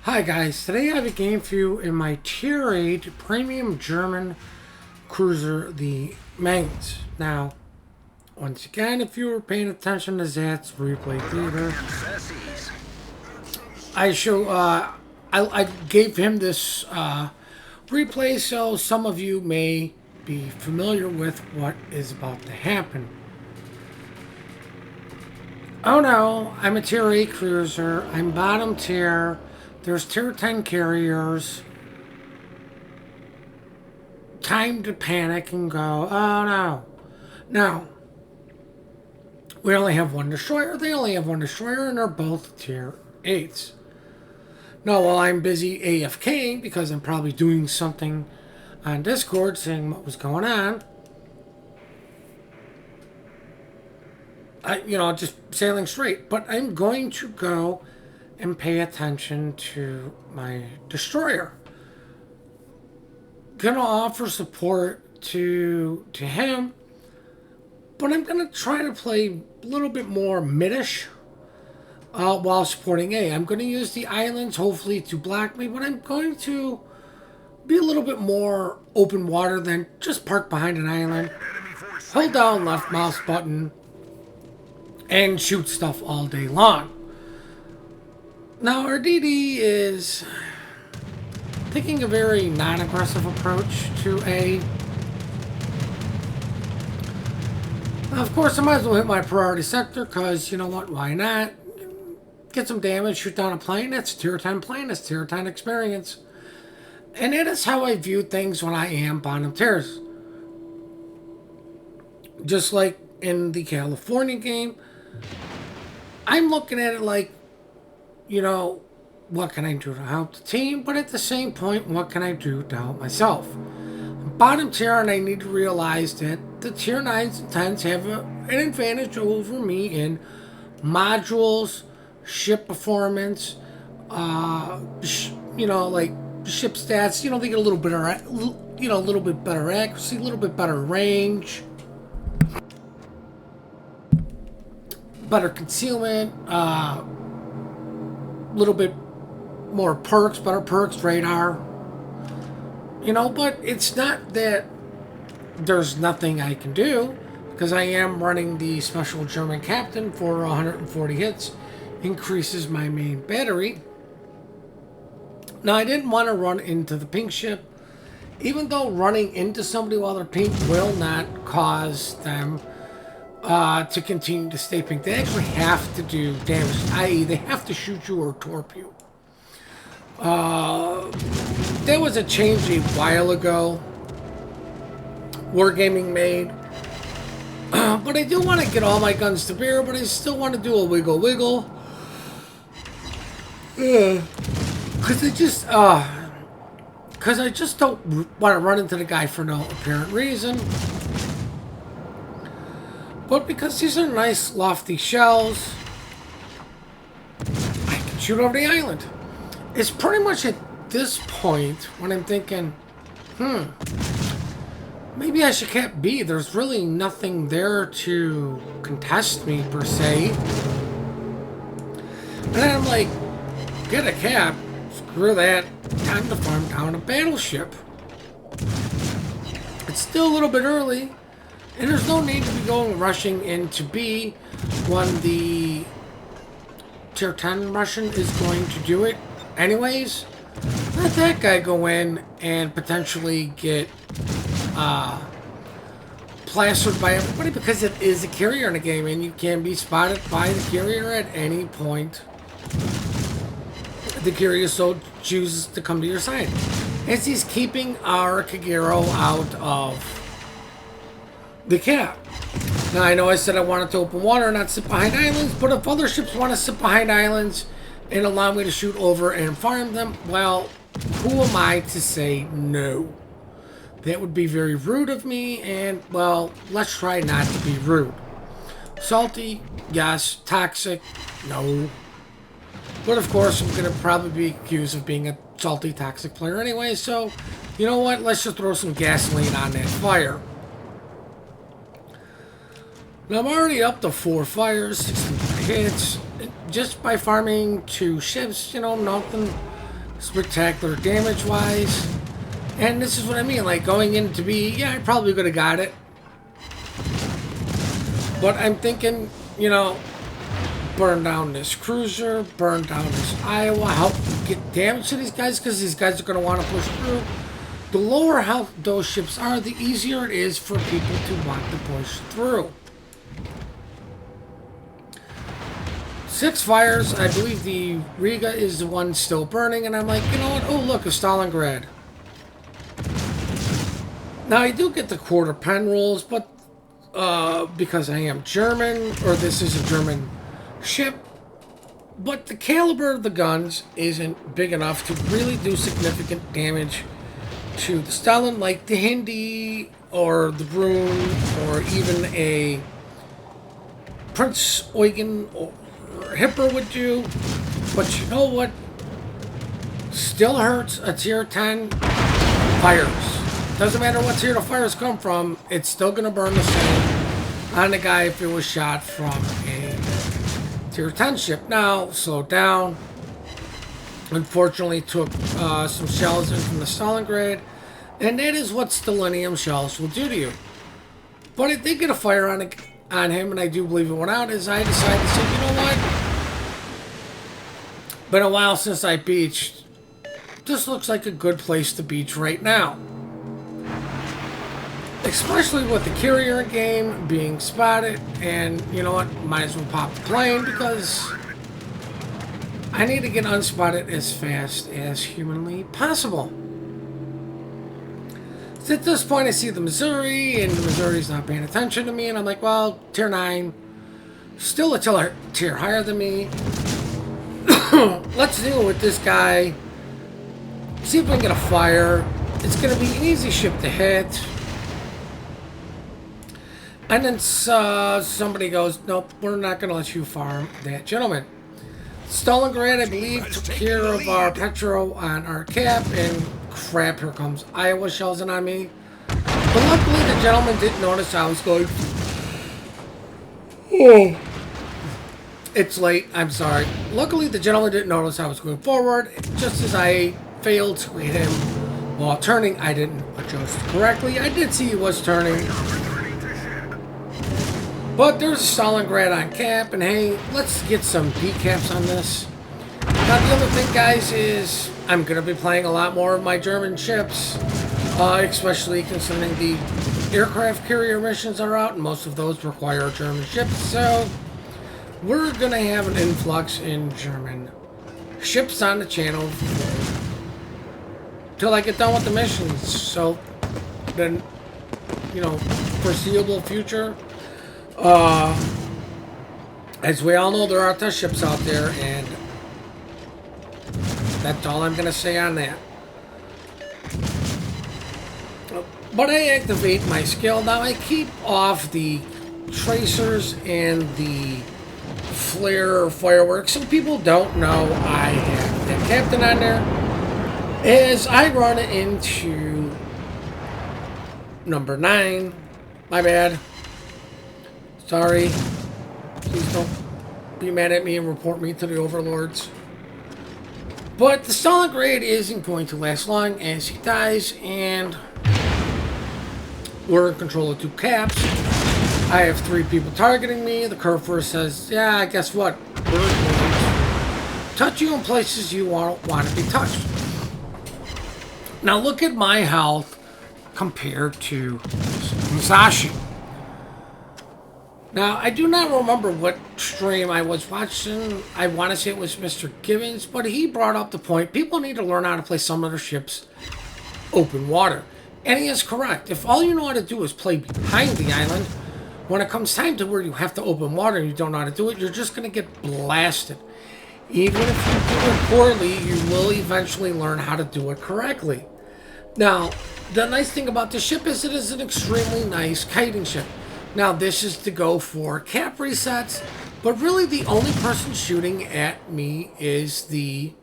Hi guys, today I have a game for you in my Tier 8 Premium German Cruiser, the Mainz. Now, once again, if you were paying attention to Zat's replay theater, I gave him this replay so some of you may be familiar with what is about to happen. Oh no, I'm a Tier 8 Cruiser, I'm bottom tier. There's Tier 10 carriers. Time to panic and go, oh no. Now, we only have one destroyer. They only have one destroyer, and they're both Tier 8s. Now, while I'm busy AFKing, because I'm probably doing something on Discord, seeing what was going on, just sailing straight. But I'm going to go and pay attention to my destroyer. Gonna offer support to him, but I'm gonna try to play a little bit more midish while supporting A. I'm gonna use the islands hopefully to block me, but I'm going to be a little bit more open water than just park behind an island, hold down left mouse button, and shoot stuff all day long. Now, our DD is taking a very non-aggressive approach to A. Now, of course, I might as well hit my priority sector, because, you know what, why not? Get some damage, shoot down a plane. That's a Tier 10 plane, that's Tier 10 experience. And that is how I view things when I am bottom tiers. Just like in the California game, I'm looking at it like, what can I do to help the team? But at the same point, what can I do to help myself? Bottom tier, and I need to realize that the Tier 9s and 10s have an advantage over me in modules, ship performance, like ship stats. They get a little bit a little bit better accuracy, a little bit better range, better concealment, little bit more perks, better perks, radar. But it's not that there's nothing I can do, because I am running the special German captain for 140 hits, increases my main battery. Now, I didn't want to run into the pink ship, even though running into somebody while they're pink will not cause them to continue to stay pink. They actually have to do damage, i.e. they have to shoot you or torpedo you. There was a change a while ago Wargaming made, but I do want to get all my guns to bear, but I still want to do a wiggle. Because I just don't want to run into the guy for no apparent reason. But because these are nice lofty shells, I can shoot over the island. It's pretty much at this point when I'm thinking, maybe I should cap B. There's really nothing there to contest me, per se. And then I'm like, get a cap. Screw that. Time to farm down a battleship. It's still a little bit early, and there's no need to be rushing into B when the Tier 10 Russian is going to do it anyways. Let that guy go in and potentially get plastered by everybody, because it is a carrier in the game, and you can be spotted by the carrier at any point the carrier so chooses to come to your side. As he's keeping our Kagero out of the cap. Now, I know I said I wanted to open water and not sit behind islands, but if other ships want to sit behind islands and allow me to shoot over and farm them, well, who am I to say no? That would be very rude of me, and, well, let's try not to be rude. Salty, yes. Toxic, no. But, of course, I'm going to probably be accused of being a salty, toxic player anyway, so, you know what? Let's just throw some gasoline on that fire. Now, I'm already up to 4 fires, 16 hits. Just by farming 2 ships, nothing spectacular damage-wise. And this is what I mean, like, going into B, yeah, I probably could have got it. But I'm thinking, you know, burn down this cruiser, burn down this Iowa, help get damage to these guys, because these guys are going to want to push through. The lower health those ships are, the easier it is for people to want to push through. 6 fires. I believe the Riga is the one still burning, and I'm like, you know what? Oh, look, a Stalingrad. Now, I do get the quarter pen rules, but because I am German, or this is a German ship, but the caliber of the guns isn't big enough to really do significant damage to the Stalin, like the Hindi, or the Brune, or even a Prince Eugen, or Hipper would do. But you know what still hurts a tier 10? Fires. Doesn't matter what tier the fires come from, it's still going to burn the same on the guy if it was shot from a tier 10 ship. Now, slow down. Unfortunately, took some shells in from the Stalingrad, and that is what Stellinium shells will do to you. But I did get a fire on him, and I do believe it went out, as I decided to say, you know what? Been a while since I beached. This looks like a good place to beach right now. Especially with the carrier game being spotted, and you know what? Might as well pop the plane, because I need to get unspotted as fast as humanly possible. So at this point, I see the Missouri, and the Missouri's not paying attention to me, and I'm like, well, tier 9, still a tier higher than me. Let's deal with this guy. See if we can get a fire. It's going to be an easy ship to hit. And then somebody goes, nope, we're not going to let you farm that gentleman. Stalingrad, I believe, took care of our Petro on our cap, and crap, here comes Iowa shells in on me. But luckily, the gentleman didn't notice I was going. Oh, it's late, I'm sorry. Luckily, the gentleman didn't notice I was going forward. Just as I failed to hit him while turning, I didn't adjust correctly. I did see he was turning. But there's a Stalingrad on cap, and hey, let's get some decaps on this. Now, the other thing, guys, is I'm going to be playing a lot more of my German ships, especially concerning the aircraft carrier missions are out, and most of those require German ships, so we're going to have an influx in German ships on the channel till I get done with the missions. So, then, you know, foreseeable future. As we all know, there are test ships out there, and that's all I'm going to say on that. But I activate my skill. Now I keep off the tracers and the flare fireworks, so people don't know I have that captain on there. As I run into number 9, my bad. Sorry. Please don't be mad at me and report me to the overlords. But the Stalingrad isn't going to last long as he dies, and we're in control of 2 caps. I have 3 people targeting me. The Curfer says, yeah, guess what? We're going to touch you in places you want to be touched. Now look at my health compared to Musashi. Now, I do not remember what stream I was watching. I want to say it was Mr. Gibbons, but he brought up the point, people need to learn how to play some of their ships open water. And he is correct. If all you know how to do is play behind the island, when it comes time to where you have to open water and you don't know how to do it, you're just going to get blasted. Even if you do it poorly, you will eventually learn how to do it correctly. Now, the nice thing about this ship is it is an extremely nice kiting ship. Now, this is to go for cap resets, but really the only person shooting at me is the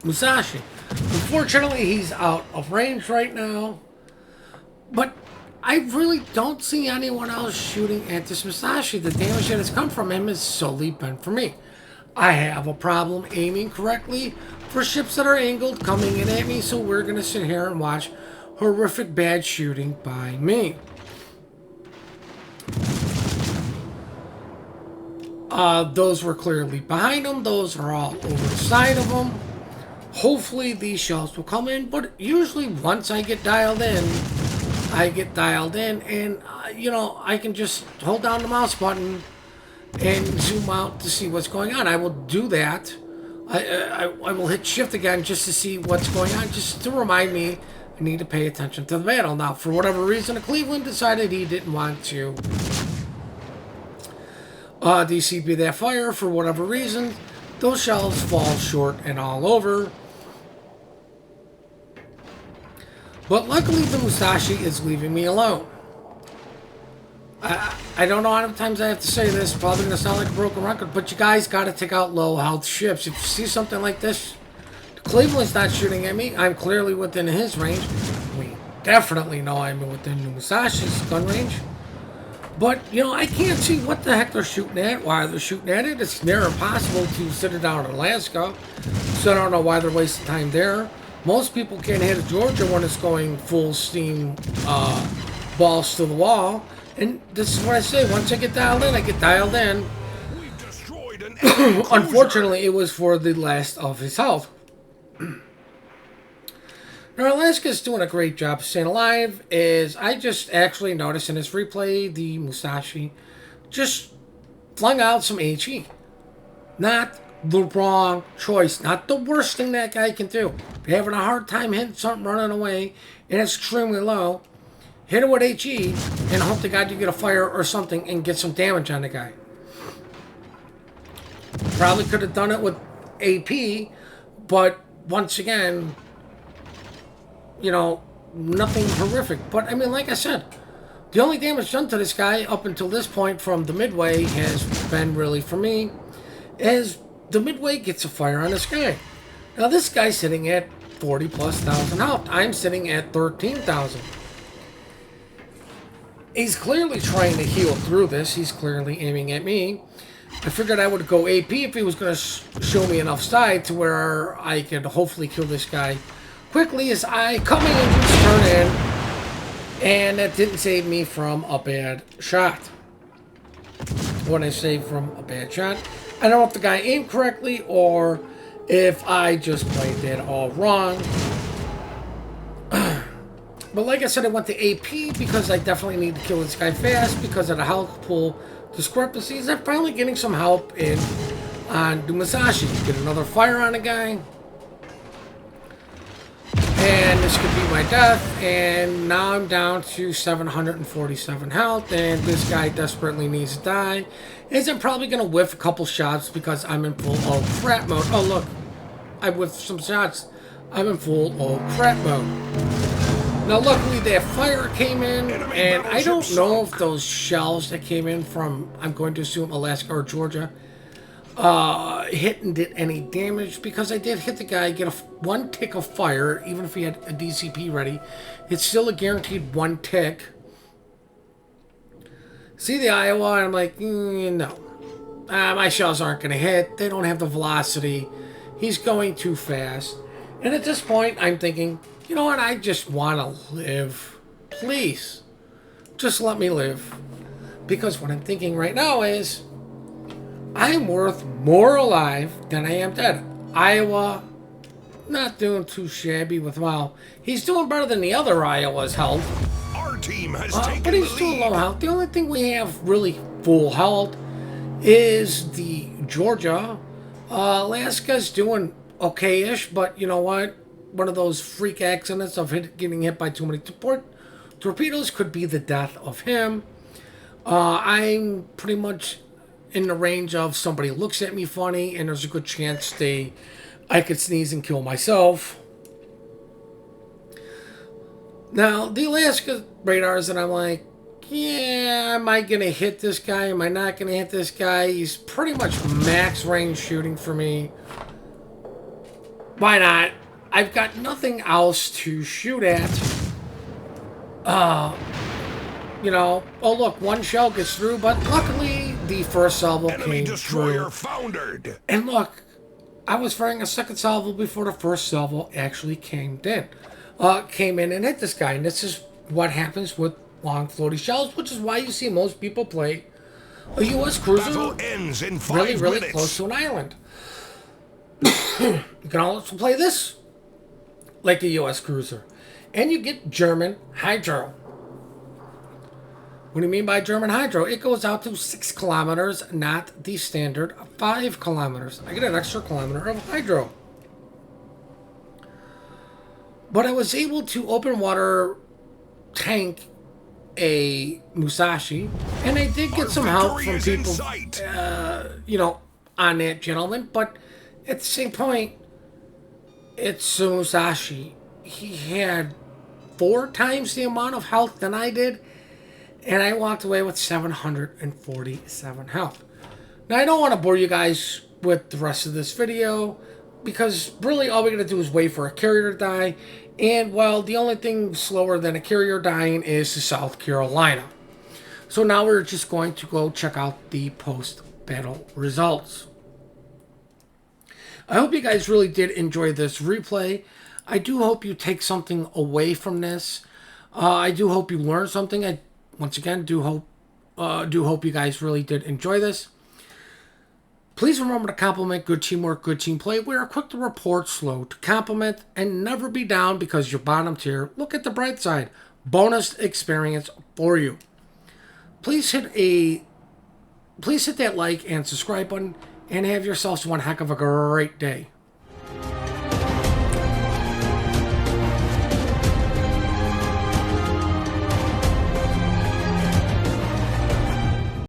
Musashi. Unfortunately, he's out of range right now, but I really don't see anyone else shooting at this Musashi. The damage that has come from him has solely been for me. I have a problem aiming correctly for ships that are angled coming in at me, so we're going to sit here and watch horrific bad shooting by me. Those were clearly behind them. Those are all over the side of them. Hopefully these shells will come in, but usually once I get dialed in, and, you know, I can just hold down the mouse button and zoom out to see what's going on. I will do that. I will hit shift again just to see what's going on, just to remind me I need to pay attention to the battle. Now, for whatever reason, Cleveland decided he didn't want to DCP that fire for whatever reason. Those shells fall short and all over. But luckily the Musashi is leaving me alone. I don't know how many times I have to say this, probably going to sound like a broken record, but you guys got to take out low health ships. If you see something like this, Cleveland's not shooting at me. I'm clearly within his range. We definitely know I'm within the Musashi's gun range. But, you know, I can't see what the heck they're shooting at, why they're shooting at it. It's near impossible to sit it down in Alaska, so I don't know why they're wasting time there. Most people can't hit Georgia when it's going full steam, balls to the wall. And this is what I say, once I get dialed in, I get dialed in. We've destroyed an Unfortunately, it was for the last of his health. Now, Alaska's doing a great job of staying alive. Is I just actually noticed in this replay, the Musashi just flung out some HE. Not the wrong choice. Not the worst thing that guy can do. If you're having a hard time hitting something running away and it's extremely low, hit it with HE and hope to God you get a fire or something and get some damage on the guy. Probably could have done it with AP, but once again, you know, nothing horrific. But, I mean, like I said, the only damage done to this guy up until this point from the midway has been really, for me, is the midway gets a fire on this guy. Now, this guy's sitting at 40+ thousand health. I'm sitting at 13,000. He's clearly trying to heal through this. He's clearly aiming at me. I figured I would go AP if he was going to show me enough side to where I could hopefully kill this guy quickly as I come in and just turn in, and that didn't save me from a bad shot. When I say from a bad shot, I don't know if the guy aimed correctly or if I just played that all wrong. But like I said, I went to AP because I definitely need to kill this guy fast because of the health pool discrepancies. I'm finally getting some help in on the Musashi. Get another fire on the guy. And this could be my death, and now I'm down to 747 health, and this guy desperately needs to die. Is I'm probably going to whiff a couple shots because I'm in full oh crap mode. Oh look, I whiffed some shots. I'm in full oh crap mode. Now luckily that fire came in, and I don't know if those shells that came in from, I'm going to assume Alaska or Georgia, hit and did any damage, because I did hit the guy, get one tick of fire, even if he had a DCP ready. It's still a guaranteed one tick. See the Iowa, and I'm like, no. My shells aren't going to hit. They don't have the velocity. He's going too fast. And at this point, I'm thinking, you know what, I just want to live. Please, just let me live. Because what I'm thinking right now is, I'm worth more alive than I am dead. Iowa, not doing too shabby with, well, he's doing better than the other Iowa's health. Our team has taken but he's the still lead. low health. The only thing we have really full health is the Georgia. Alaska's doing okay-ish, but you know what? One of those freak accidents of getting hit by too many torpedoes could be the death of him. I'm pretty much in the range of somebody looks at me funny, and there's a good chance I could sneeze and kill myself. Now, the Alaska radars, and I'm like, yeah, am I going to hit this guy? Am I not going to hit this guy? He's pretty much max range shooting for me. Why not? I've got nothing else to shoot at. You know, oh look, one shell gets through, but luckily the first salvo Enemy came destroyer through. foundered. And look, I was firing a second salvo before the first salvo actually came in. Came in and hit this guy. And this is what happens with long floaty shells, which is why you see most people play a U.S. cruiser Battle ends in 5 really, really minutes. close to an island. You can also play this like a U.S. cruiser. And you get German hydro. What do you mean by German hydro? It goes out to 6 kilometers, not the standard 5 kilometers. I get an extra kilometer of hydro. But I was able to open water tank a Musashi, and I did get some help from people, on that, gentleman. But at the same point, it's a Musashi. He had 4 times the amount of health than I did, and I walked away with 747 health. Now, I don't want to bore you guys with the rest of this video, because really all we're going to do is wait for a carrier to die. And, well, the only thing slower than a carrier dying is the South Carolina. So now we're just going to go check out the post-battle results. I hope you guys really did enjoy this replay. I do hope you take something away from this. I do hope you learned something. I, once again, do hope you guys really did enjoy this. Please remember to compliment good teamwork, good team play. We are quick to report, slow to compliment, and never be down because you're bottom tier. Look at the bright side. Bonus experience for you. Please hit that like and subscribe button, and have yourselves one heck of a great day.